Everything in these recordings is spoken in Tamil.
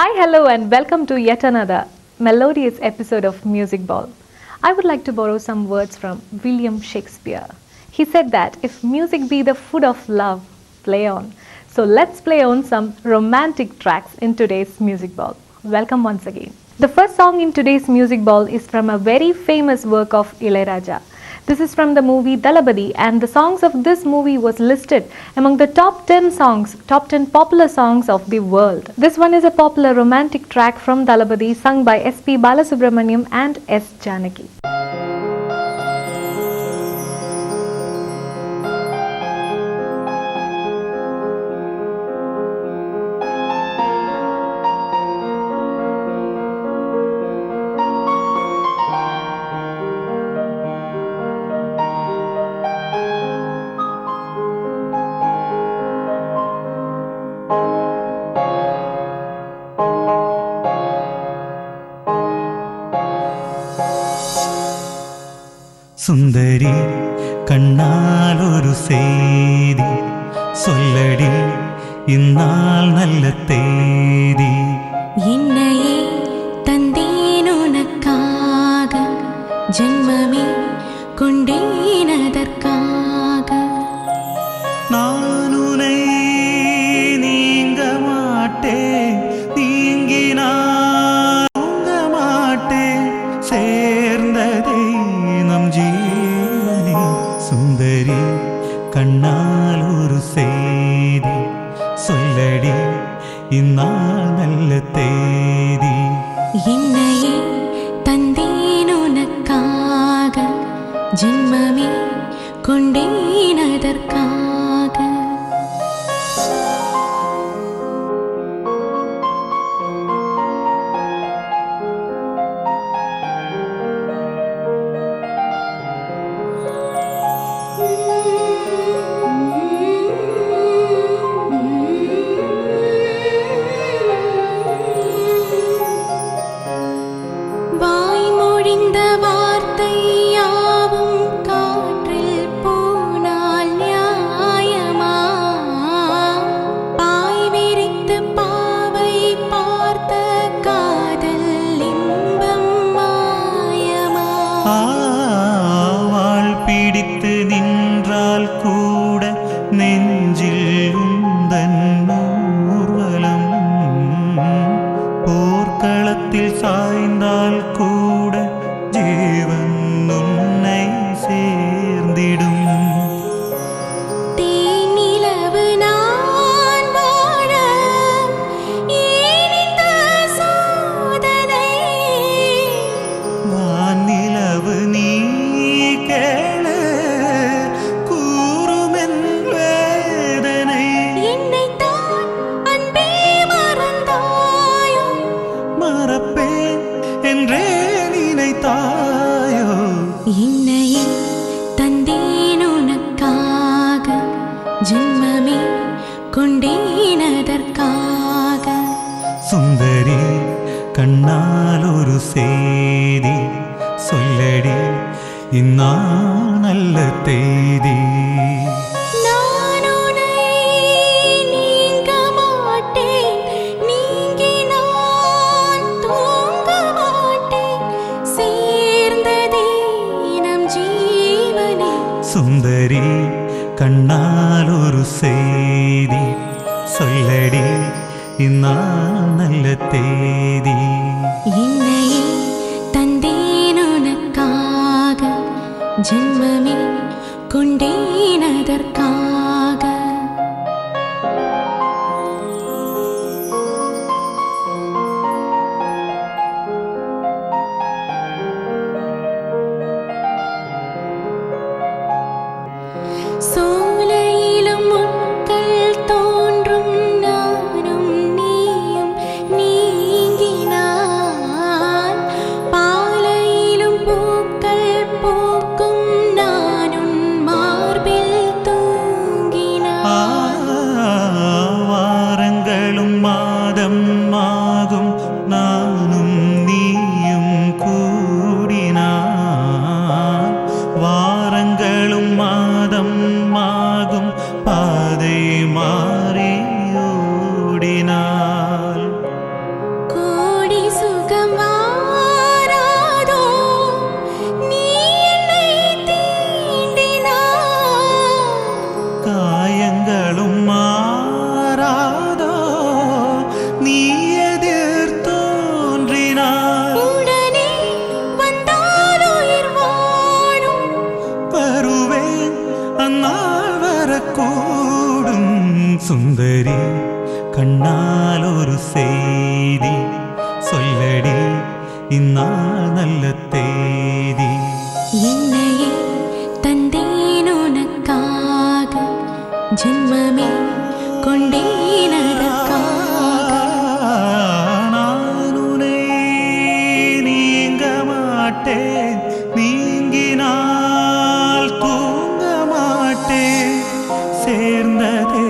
Hi, hello, and welcome to yet another melodious episode of Music Ball. I would like to borrow some words from William Shakespeare. He said that if music be the food of love, play on. So let's play on some romantic tracks in today's Music Ball. Welcome once again. The first song in today's Music Ball is from a very famous work of Ilayaraja. This is from the movie Thalapathy, and the songs of this movie was listed among the top 10 popular songs of the world. This one is a popular romantic track from Thalapathy sung by S.P. Balasubramaniam and S. Janaki. സുന്ദരി കണ്ണാലൊരു സേതി சொல்லடி ഇന്നാൾ നല്ല തേതി என்னையே தந்தேன் உனக்காக ஜென்மமே கொண்டேன் அதற்காக நான் உன்னை நீங்க மாட்டேன் நீங்கினால் தூங்க மாட்டேன் சேர்ந்ததே நம் ஜீவனே சுந்தரி கண்ணால் ஒரு செய்தி சொல்லடி இந்நாள் நல்ல தேதி என்னையே தந்தேன் உனக்காக ஜென்மமே கொண்டேன் அதற்காக வாய்மொழிந்த வார்த்தை யாவும் காற்றில் போனால் நியாயமா பாய் விரித்து பாவை பார்த்த காதல் இன்பம் மாயமா ஆள் பிடித்து நின்றால் கூட நெஞ்சில் உந்தன் ஊர்வலம் போர்க்களத்தில் சாய்ந்தால் கூட ஜீவன் உன்னை சேர்ந்திடும் தேனிலவு நான் வாழ ஏன் இந்த சோதனை வானிலவு நீ கேளு கூறுமென் வேதனை என்னைத்தான் அன்பே மறந்தாயோ மறப்பேன் என்றே நினைத்தாயோ என்னையே தந்தேன் உனக்காக ஜென்மமே கொண்டேன் அதற்காக சுந்தரி கண்ணால் ஒரு செய்தி சொல்லடி இந்நாள் நல்ல தேதி நான் உன்னை நீங்க மாட்டேன் நீங்கினால் தூங்க மாட்டேன் சேர்ந்ததே நம் ஜீவனே சுந்தரி கண்ணால் ஒரு செய்தி சொல்லடி இந்நாள் நல்ல தேதி என்னையே தந்தேன் உனக்காக ஜென்மமே கொண்டேன் அதற்காக சோலையிலும் முட்கள் தோன்றும் நானும் நீயும் நீங்கினான் பாலையிலும் பூக்கள் பூக்கும் நானும் மார்பில் தூங்கினான் சுந்தரி கண்ணால் ஒரு செய்தி சொல்லடி இந்நாள் நல்ல தேதி. என்னையே தந்தேன் உனக்காக ஜென்மமே கொண்டேன் அதற்காக. நான் உன்னை நீங்க மாட்டேன், நீங்கினால் தூங்க மாட்டேன், சேர்ந்ததே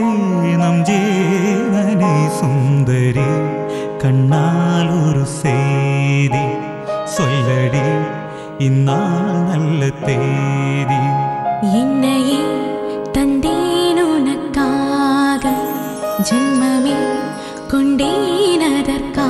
நம் ஜீவனை. சுந்தரி கண்ணால் ஒரு செய்தி சொல்லடி இந்நாள் நல்ல தேதி. என்னையே தந்தேன் உனக்காக ஜென்மமே கொண்டேன் அதற்காக.